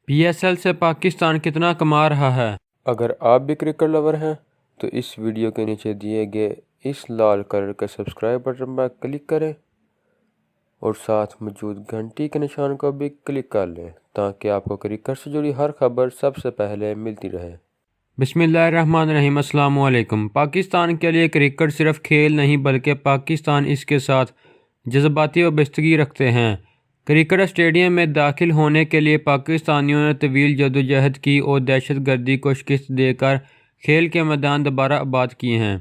PSL سے پاکستان کتنا کما رہا ہے؟ اگر آپ بھی کرکٹ لور ہیں تو اس ویڈیو کے نیچے دیے گئے اس لال کلر کے سبسکرائب بٹن پر کلک کریں اور ساتھ موجود گھنٹی کے نشان کو بھی کلک کر لیں تاکہ آپ کو کرکٹ سے جڑی ہر خبر سب سے پہلے ملتی رہے۔ بسم اللہ الرحمن الرحیم۔ السلام علیکم۔ پاکستان کے لیے کرکٹ صرف کھیل نہیں بلکہ پاکستان اس کے ساتھ جذباتی وابستگی رکھتے ہیں۔ کرکٹ اسٹیڈیم میں داخل ہونے کے لیے پاکستانیوں نے طویل جدوجہد کی اور دہشت گردی کو شکست دے کر کھیل کے میدان دوبارہ آباد کیے ہیں۔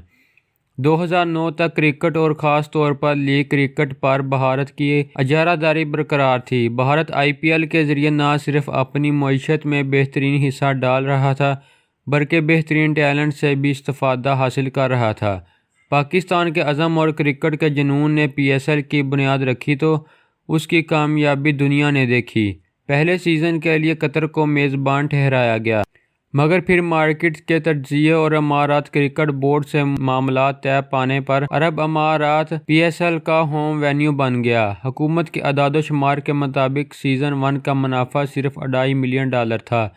2009 تک کرکٹ اور خاص طور پر لیگ کرکٹ پر بھارت کی اجارہ داری برقرار تھی۔ بھارت IPL کے ذریعے نہ صرف اپنی معیشت میں بہترین حصہ ڈال رہا تھا بلکہ بہترین ٹیلنٹ سے بھی استفادہ حاصل کر رہا تھا۔ پاکستان کے عزم اور کرکٹ کے جنون نے PSL کی بنیاد رکھی تو اس کی کامیابی دنیا نے دیکھی۔ پہلے سیزن کے لیے قطر کو میزبان ٹھہرایا گیا مگر پھر مارکیٹ کے تجزیے اور امارات کرکٹ بورڈ سے معاملات طے پانے پر عرب امارات PSL کا ہوم وینیو بن گیا۔ حکومت کے اعداد و شمار کے مطابق سیزن 1 کا منافع صرف $2.5 ملین تھا،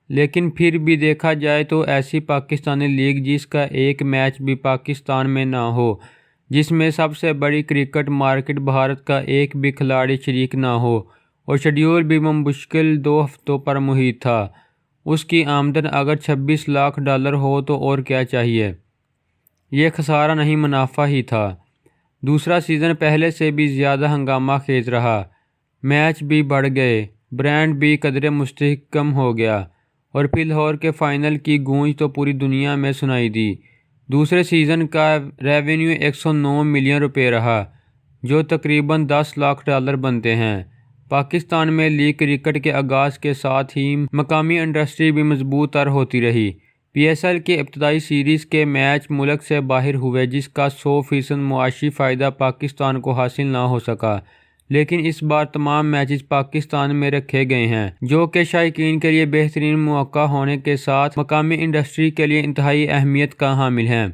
لیکن پھر بھی دیکھا جائے تو ایسی پاکستانی لیگ جس کا ایک میچ بھی پاکستان میں نہ ہو، جس میں سب سے بڑی کرکٹ مارکیٹ بھارت کا ایک بھی کھلاڑی شریک نہ ہو اور شیڈول بھی بمشکل 2 ہفتوں پر محیط تھا، اس کی آمدن اگر $26 لاکھ ہو تو اور کیا چاہیے۔ یہ خسارہ نہیں، منافع ہی تھا۔ دوسرا سیزن پہلے سے بھی زیادہ ہنگامہ خیز رہا، میچ بھی بڑھ گئے، برانڈ بھی قدرے مستحکم ہو گیا اور پھر لاہور کے فائنل کی گونج تو پوری دنیا میں سنائی دی۔ دوسرے سیزن کا ریونیو $109 ملین رہا، جو تقریباً $10 لاکھ بنتے ہیں۔ پاکستان میں لیگ کرکٹ کے آغاز کے ساتھ ہی مقامی انڈسٹری بھی مضبوط تر ہوتی رہی۔ PSL کے ابتدائی سیریز کے میچ ملک سے باہر ہوئے جس کا 100% معاشی فائدہ پاکستان کو حاصل نہ ہو سکا، لیکن اس بار تمام میچز پاکستان میں رکھے گئے ہیں، جو کہ شائقین کے لیے بہترین موقع ہونے کے ساتھ مقامی انڈسٹری کے لیے انتہائی اہمیت کا حامل ہیں۔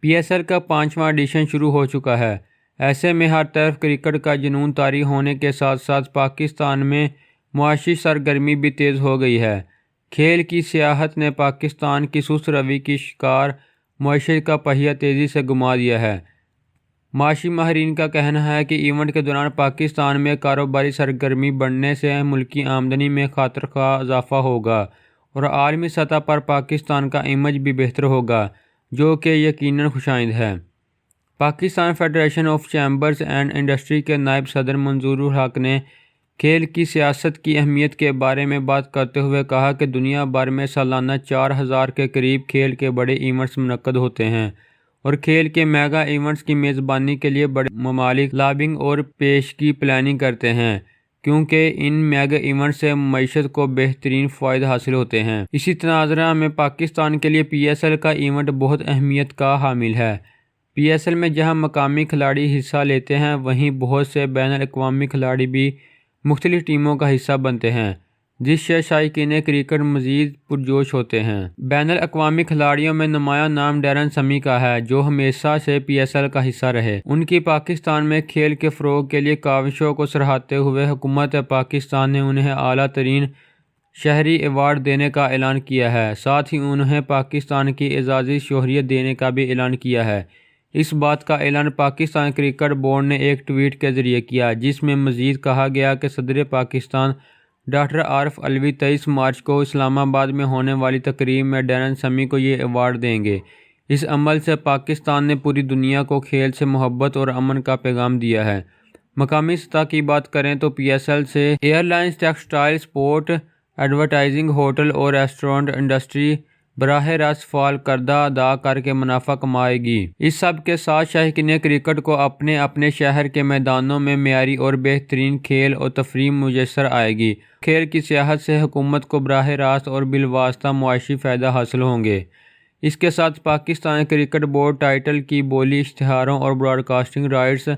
PSL کا 5واں ایڈیشن شروع ہو چکا ہے، ایسے میں ہر طرف کرکٹ کا جنون طاری ہونے کے ساتھ ساتھ پاکستان میں معاشی سرگرمی بھی تیز ہو گئی ہے۔ کھیل کی سیاحت نے پاکستان کی سست روی کی شکار معیشت کا پہیہ تیزی سے گھما دیا ہے۔ معاشی ماہرین کا کہنا ہے کہ ایونٹ کے دوران پاکستان میں کاروباری سرگرمی بڑھنے سے ملکی آمدنی میں خاطرخواہ اضافہ ہوگا اور عالمی سطح پر پاکستان کا امیج بھی بہتر ہوگا، جو کہ یقیناً خوشائند ہے۔ Pakistan federation of chambers and industry کے نائب صدر منظور الحق نے کھیل کی سیاست کی اہمیت کے بارے میں بات کرتے ہوئے کہا کہ دنیا بھر میں سالانہ 4000 کے قریب کھیل کے بڑے ایونٹس منعقد ہوتے ہیں اور کھیل کے میگا ایونٹس کی میزبانی کے لیے بڑے ممالک لابنگ اور پیشگی پلاننگ کرتے ہیں، کیونکہ ان میگا ایونٹ سے معیشت کو بہترین فوائد حاصل ہوتے ہیں۔ اسی تناظر میں پاکستان کے لیے PSL کا ایونٹ بہت اہمیت کا حامل ہے۔ PSL میں جہاں مقامی کھلاڑی حصہ لیتے ہیں وہیں بہت سے بین الاقوامی کھلاڑی بھی مختلف ٹیموں کا حصہ بنتے ہیں، جس سے شائقین کرکٹ مزید پرجوش ہوتے ہیں۔ بین الاقوامی کھلاڑیوں میں نمایاں نام ڈیرن سمی کا ہے، جو ہمیشہ سے PSL کا حصہ رہے۔ ان کی پاکستان میں کھیل کے فروغ کے لیے کاوشوں کو سراہتے ہوئے حکومت پاکستان نے انہیں اعلیٰ ترین شہری ایوارڈ دینے کا اعلان کیا ہے، ساتھ ہی انہیں پاکستان کی اعزازی شہریت دینے کا بھی اعلان کیا ہے۔ اس بات کا اعلان پاکستان کرکٹ بورڈ نے ایک ٹویٹ کے ذریعے کیا، جس میں مزید کہا گیا کہ صدر پاکستان ڈاکٹر عارف علوی 23 مارچ کو اسلام آباد میں ہونے والی تقریب میں ڈیرن سمی کو یہ ایوارڈ دیں گے۔ اس عمل سے پاکستان نے پوری دنیا کو کھیل سے محبت اور امن کا پیغام دیا ہے۔ مقامی سطح کی بات کریں تو PSL سے airlines, textile, sport, advertising, hotel اور ریسٹورانٹ انڈسٹری براہ راست فعال کردہ ادا کر کے منافع کمائے گی۔ اس سب کے ساتھ شائقین کرکٹ کو اپنے اپنے شہر کے میدانوں میں معیاری اور بہترین کھیل اور تفریح میسر آئے گی۔ کھیل کی سیاحت سے حکومت کو براہ راست اور بالواسطہ معاشی فائدہ حاصل ہوں گے۔ اس کے ساتھ پاکستان کرکٹ بورڈ ٹائٹل کی بولی، اشتہاروں اور براڈ کاسٹنگ رائٹس،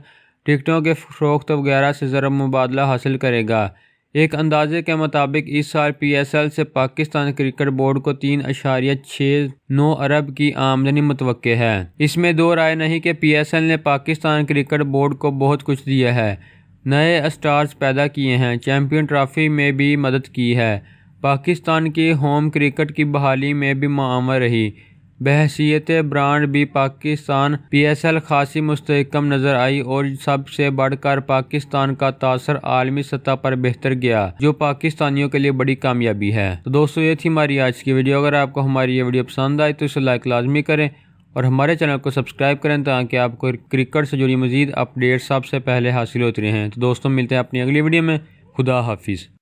ٹکٹوں کے فروخت وغیرہ سے ضرب مبادلہ حاصل کرے گا۔ ایک اندازے کے مطابق اس سال PSL سے پاکستان کرکٹ بورڈ کو 3.69 ارب کی آمدنی متوقع ہے۔ اس میں دو رائے نہیں کہ PSL نے پاکستان کرکٹ بورڈ کو بہت کچھ دیا ہے، نئے اسٹارز پیدا کیے ہیں، چیمپئن ٹرافی میں بھی مدد کی ہے، پاکستان کی ہوم کرکٹ کی بحالی میں بھی معمر رہی۔ بحیثیت برانڈ بھی پاکستان PSL خاصی مستحکم نظر آئی اور سب سے بڑھ کر پاکستان کا تاثر عالمی سطح پر بہتر گیا، جو پاکستانیوں کے لیے بڑی کامیابی ہے۔ تو دوستو یہ تھی ہماری آج کی ویڈیو۔ اگر آپ کو ہماری یہ ویڈیو پسند آئی تو اسے لائک لازمی کریں اور ہمارے چینل کو سبسکرائب کریں تاکہ آپ کو کرکٹ سے جڑی مزید اپڈیٹ سب سے پہلے حاصل ہوتی رہیں۔ تو دوستوں ملتے ہیں اپنی اگلی ویڈیو میں۔ خدا حافظ۔